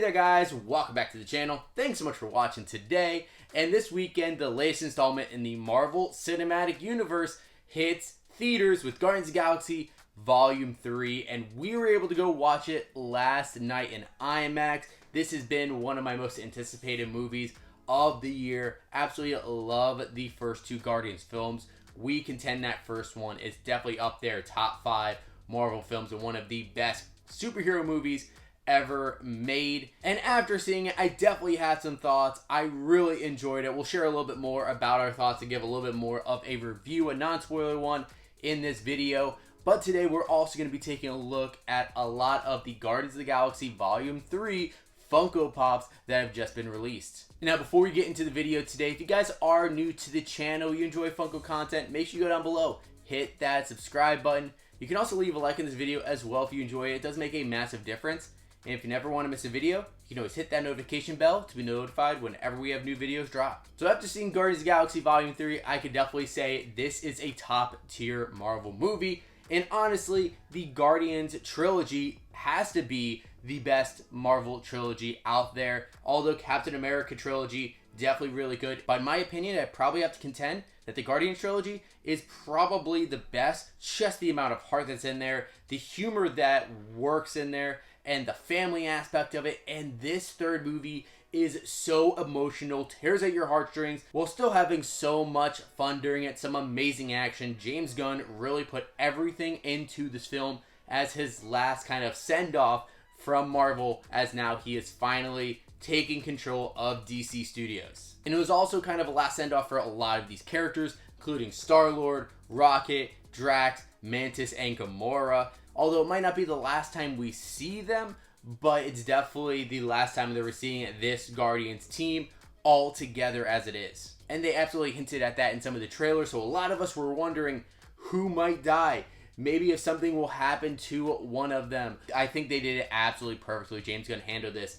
there guys, welcome back to the channel. Thanks so much for watching today. And this weekend, the latest installment in the Marvel Cinematic Universe hits theaters with Guardians of the Galaxy Volume 3. And we were able to go watch it last night in IMAX. This has been one of my most anticipated movies of the year. Absolutely love the first two Guardians films. We contend that first one is definitely up there, top 5 Marvel films and one of the best superhero movies ever made. And after seeing it, I definitely had some thoughts. I really enjoyed it. We'll share a little bit more about our thoughts and give a little bit more of a review, a non-spoiler one, in this video. But today we're also going to be taking a look at a lot of the Guardians of the Galaxy Volume 3 Funko Pops that have just been released. Now, before we get into the video today, if you guys are new to the channel, you enjoy Funko content, make sure you go down below, hit that subscribe button. You can also leave a like in this video as well if you enjoy it. It does make a massive difference. And if you never want to miss a video, you can always hit that notification bell to be notified whenever we have new videos drop. So after seeing Guardians of the Galaxy Volume 3, I could definitely say this is a top tier Marvel movie. And honestly, the Guardians trilogy has to be the best Marvel trilogy out there. Although Captain America trilogy, definitely really good. But in my opinion, I probably have to contend that the Guardians trilogy is probably the best. Just the amount of heart that's in there, the humor that works in there, and the family aspect of it. And this third movie is so emotional, tears at your heartstrings, while still having so much fun during it. Some amazing action. James Gunn really put everything into this film as his last kind of send-off from Marvel, as now he is finally taking control of DC Studios. And it was also kind of a last send-off for a lot of these characters, including Star-Lord, Rocket, Drax, Mantis, and Gamora. Although it might not be the last time we see them, but it's definitely the last time that we're seeing this Guardians team all together as it is. And they absolutely hinted at that in some of the trailers, so a lot of us were wondering who might die. Maybe if something will happen to one of them. I think they did it absolutely perfectly. James Gunn handled this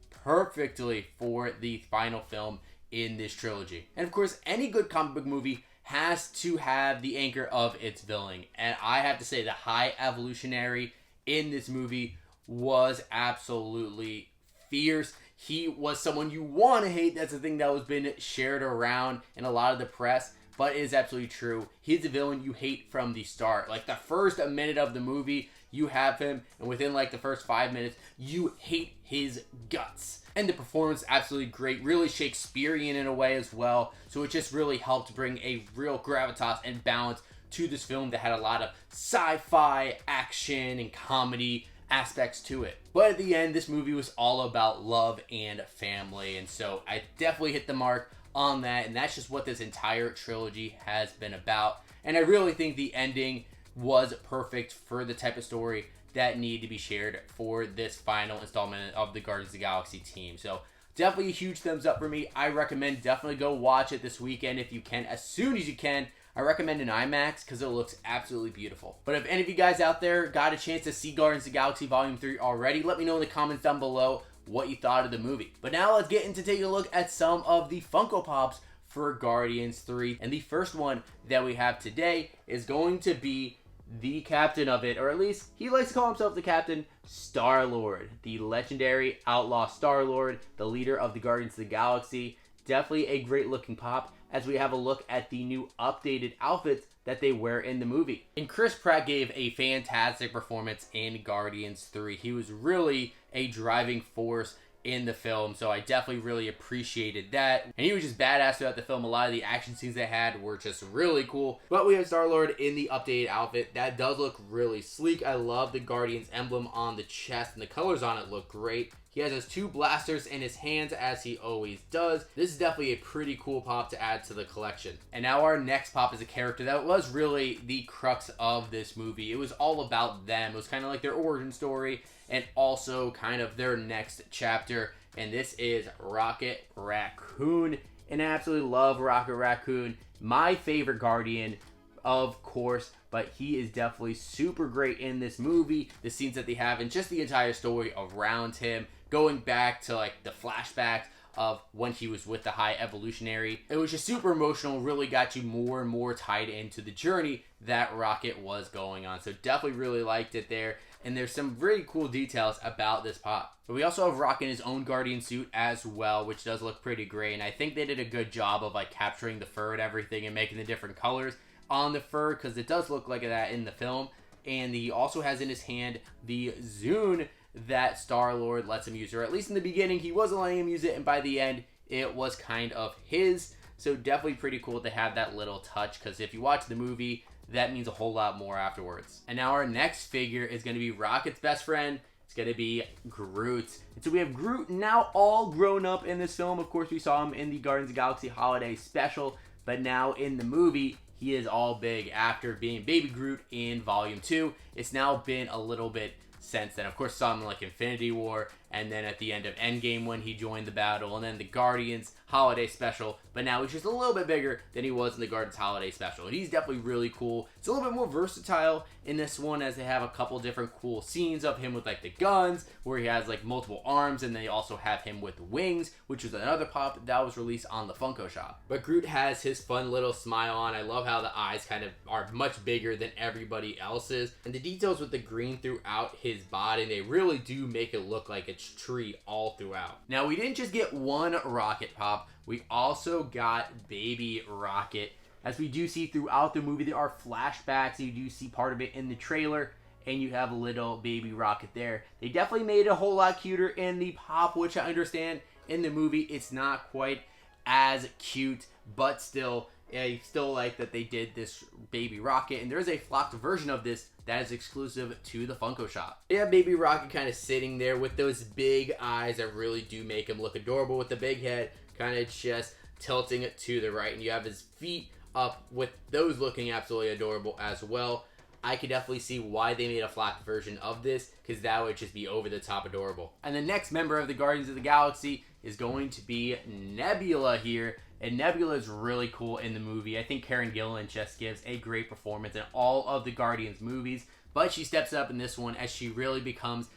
perfectly for the final film in this trilogy. And of course, any good comic book movie has to have the anchor of its villain. And I have to say the High Evolutionary in this movie was absolutely fierce. He was someone you want to hate. That's the thing that was been shared around in a lot of the press. But it is absolutely true. He's a villain you hate from the start. Like the first minute of the movie, you have him. And within like the first 5 minutes, you hate his guts. And the performance, absolutely great. Really Shakespearean in a way as well. So it just really helped bring a real gravitas and balance to this film that had a lot of sci-fi, action, and comedy aspects to it. But at the end, this movie was all about love and family. And so I definitely hit the mark on that. And that's just what this entire trilogy has been about. And I really think the ending was perfect for the type of story that need to be shared for this final installment of the Guardians of the Galaxy team. So definitely a huge thumbs up for me. I recommend definitely go watch it this weekend if you can, as soon as you can. I recommend an IMAX because it looks absolutely beautiful. But if any of you guys out there got a chance to see Guardians of the Galaxy Volume 3 already, let me know in the comments down below what you thought of the movie. But now let's get into taking a look at some of the Funko Pops for Guardians 3. And the first one that we have today is going to be the captain of it, or at least he likes to call himself the captain, Star-Lord. The legendary outlaw Star-Lord, the leader of the Guardians of the Galaxy. Definitely a great looking pop as we have a look at the new updated outfits that they wear in the movie. And Chris Pratt gave a fantastic performance in Guardians 3. He was really a driving force in the film, so I definitely really appreciated that. And he was just badass throughout the film. A lot of the action scenes they had were just really cool. But we have Star-Lord in the updated outfit. That does look really sleek. I love the Guardians emblem on the chest, and the colors on it look great. He has his 2 blasters in his hands, as he always does. This is definitely a pretty cool pop to add to the collection. And now our next pop is a character that was really the crux of this movie. It was all about them. It was kind of like their origin story and also kind of their next chapter. And this is Rocket Raccoon. And I absolutely love Rocket Raccoon. My favorite Guardian, of course, but he is definitely super great in this movie. The scenes that they have and just the entire story around him, going back to like the flashbacks of when he was with the High Evolutionary. It was just super emotional, really got you more and more tied into the journey that Rocket was going on. So definitely really liked it there. and there's some really cool details about this pop. But we also have Rock in his own Guardian suit as well, which does look pretty great, and I think they did a good job of like capturing the fur and everything and making the different colors on the fur, because it does look like that in the film. And he also has in his hand the Zune that Star-Lord lets him use, or at least in the beginning he wasn't letting him use it, and by the end it was kind of his. So definitely pretty cool to have that little touch, because if you watch the movie, that means a whole lot more afterwards. And now our next figure is going to be Rocket's best friend. It's going to be Groot. And so we have Groot now all grown up in this film. Of course, we saw him in the Guardians of the Galaxy Holiday Special, but now in the movie, he is all big after being Baby Groot in Volume 2. It's now been a little bit since then. Of course, saw him like Infinity War, and then at the end of Endgame when he joined the battle, and then the Guardians Holiday Special, but now he's just a little bit bigger than he was in the Guardians Holiday Special. And he's definitely really cool. It's a little bit more versatile in this one, as they have a couple different cool scenes of him with like the guns, where he has like multiple arms, and they also have him with wings, which was another pop that was released on the Funko Shop. But Groot has his fun little smile on. I love how the eyes kind of are much bigger than everybody else's, and the details with the green throughout his body, they really do make it look like it's tree all throughout. Now, we didn't just get one Rocket pop, we also got Baby Rocket. As we do see throughout the movie, there are flashbacks. You do see part of it in the trailer, and you have a little Baby Rocket there. They definitely made it a whole lot cuter in the pop, which I understand in the movie it's not quite as cute, but still, I still like that they did this Baby Rocket, and there is a flocked version of this that is exclusive to the Funko Shop. You have Baby Rocket kind of sitting there with those big eyes that really do make him look adorable, with the big head kind of just tilting it to the right, and you have his feet up with those looking absolutely adorable as well. I could definitely see why they made a flocked version of this, because that would just be over the top adorable. And the next member of the Guardians of the Galaxy is going to be Nebula here. And Nebula is really cool in the movie. I think Karen Gillan just gives a great performance in all of the Guardians movies, but she steps up in this one as she really becomes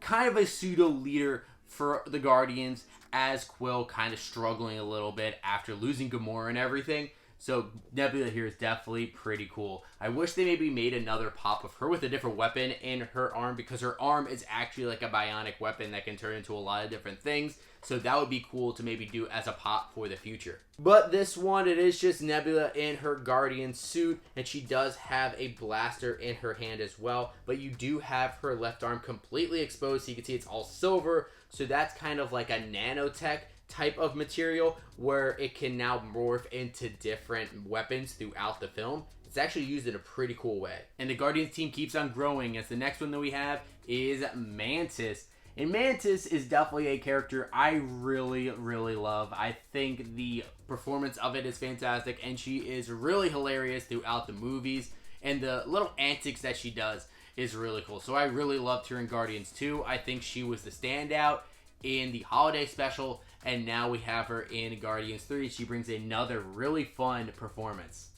kind of a pseudo leader for the Guardians, as Quill kind of struggling a little bit after losing Gamora and everything. So Nebula here is definitely pretty cool. I wish they maybe made another pop of her with a different weapon in her arm, because her arm is actually like a bionic weapon that can turn into a lot of different things. So that would be cool to maybe do as a pop for the future. But this one, it is just Nebula in her Guardian suit, and she does have a blaster in her hand as well. But you do have her left arm completely exposed, so you can see it's all silver. So that's kind of like a nanotech type of material where it can now morph into different weapons throughout the film. It's actually used in a pretty cool way. And the Guardians team keeps on growing, as the next one that we have is Mantis. And Mantis is definitely a character I really, really love. I think the performance of it is fantastic, and she is really hilarious throughout the movies, and the little antics that she does is really cool. So I really loved her in Guardians 2. I think she was the standout in the holiday special, and now we have her in Guardians 3. She brings another really fun performance.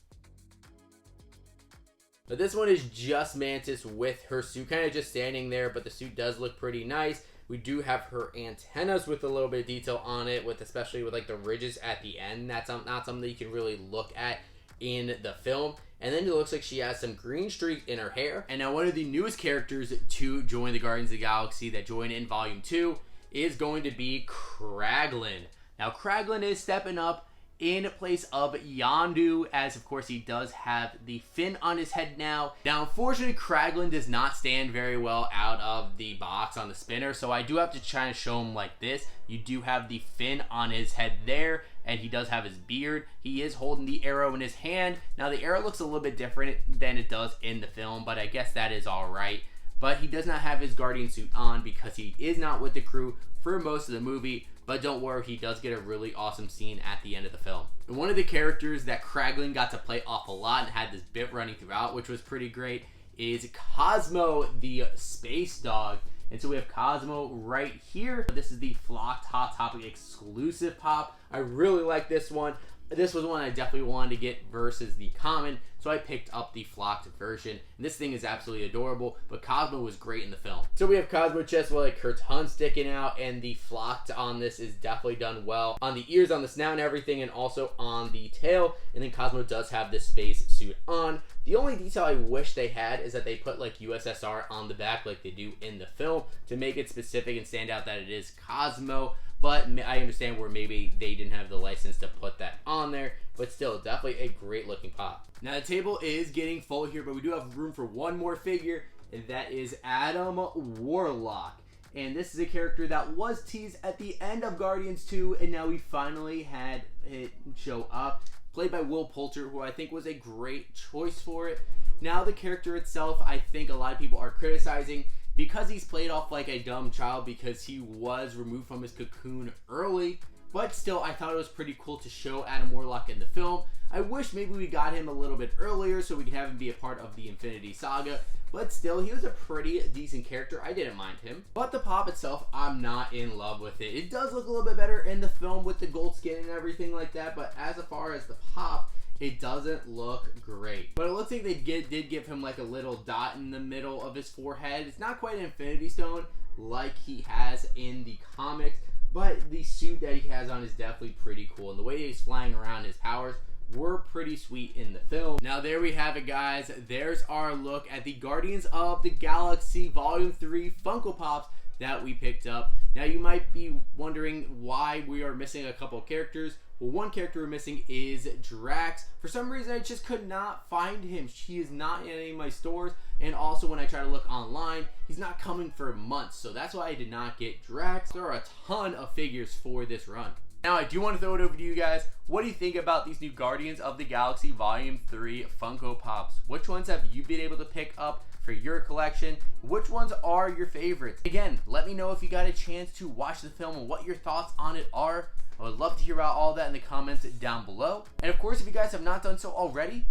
But this one is just Mantis with her suit, kind of just standing there, but the suit does look pretty nice. We do have her antennas with a little bit of detail on it, with especially with like the ridges at the end. That's not something that you can really look at in the film. And then it looks like she has some green streak in her hair. And now one of the newest characters to join the Guardians of the Galaxy that joined in Volume 2 is going to be Kraglin. Now Kraglin is stepping up in place of Yondu, as of course he does have the fin on his head now. Now unfortunately Kraglin does not stand very well out of the box on the spinner, so I do have to try and show him like this. You do have the fin on his head there, and he does have his beard. He is holding the arrow in his hand. Now the arrow looks a little bit different than it does in the film, but I guess that is alright. But he does not have his Guardian suit on because he is not with the crew for most of the movie. But don't worry, he does get a really awesome scene at the end of the film. And one of the characters that Kraglin got to play off a lot and had this bit running throughout, which was pretty great, is Cosmo the Space Dog. And so we have Cosmo right here. This is the Flocked Hot Topic exclusive pop. I really like this one. This was one I definitely wanted to get versus the common. So so I picked up the flocked version. And this thing is absolutely adorable, but Cosmo was great in the film. So we have Cosmo chest with like her tongue sticking out, and the flocked on this is definitely done well. On the ears, on the snout and everything, and also on the tail. And then Cosmo does have this space suit on. The only detail I wish they had is that they put like USSR on the back like they do in the film to make it specific and stand out that it is Cosmo. But I understand where maybe they didn't have the license to put that on there. But still, definitely a great looking pop. Now the table is getting full here, but we do have room for one more figure, and that is Adam Warlock. And this is a character that was teased at the end of Guardians 2, and now we finally had it show up. Played by Will Poulter, who I think was a great choice for it. Now the character itself, I think a lot of people are criticizing because he's played off like a dumb child because he was removed from his cocoon early. But still, I thought it was pretty cool to show Adam Warlock in the film. I wish maybe we got him a little bit earlier so we could have him be a part of the Infinity Saga. But still, he was a pretty decent character. I didn't mind him. But the pop itself, I'm not in love with it. It does look a little bit better in the film with the gold skin and everything like that. But as far as the pop, it doesn't look great. But it looks like they did give him like a little dot in the middle of his forehead. It's not quite an Infinity Stone like he has in the comics. But the suit that he has on is definitely pretty cool. And the way he's flying around, his powers were pretty sweet in the film. Now there we have it, guys. There's our look at the Guardians of the Galaxy Volume 3 Funko Pops that we picked up. Now you might be wondering why we are missing a couple of characters. Well, one character we're missing is Drax. For some reason, I just could not find him. He is not in any of my stores. And also, when I try to look online, he's not coming for months. So that's why I did not get Drax. There are a ton of figures for this run. Now, I do want to throw it over to you guys. What do you think about these new Guardians of the Galaxy Volume 3 Funko Pops? Which ones have you been able to pick up for your collection? Which ones are your favorites? Again, let me know if you got a chance to watch the film and what your thoughts on it are. I would love to hear about all that in the comments down below. And of course, if you guys have not done so already,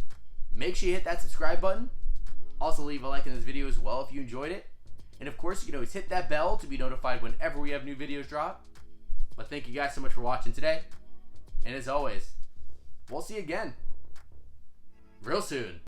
make sure you hit that subscribe button. Also, leave a like in this video as well if you enjoyed it. And of course, you can always hit that bell to be notified whenever we have new videos drop. But thank you guys so much for watching today. And as always, we'll see you again real soon.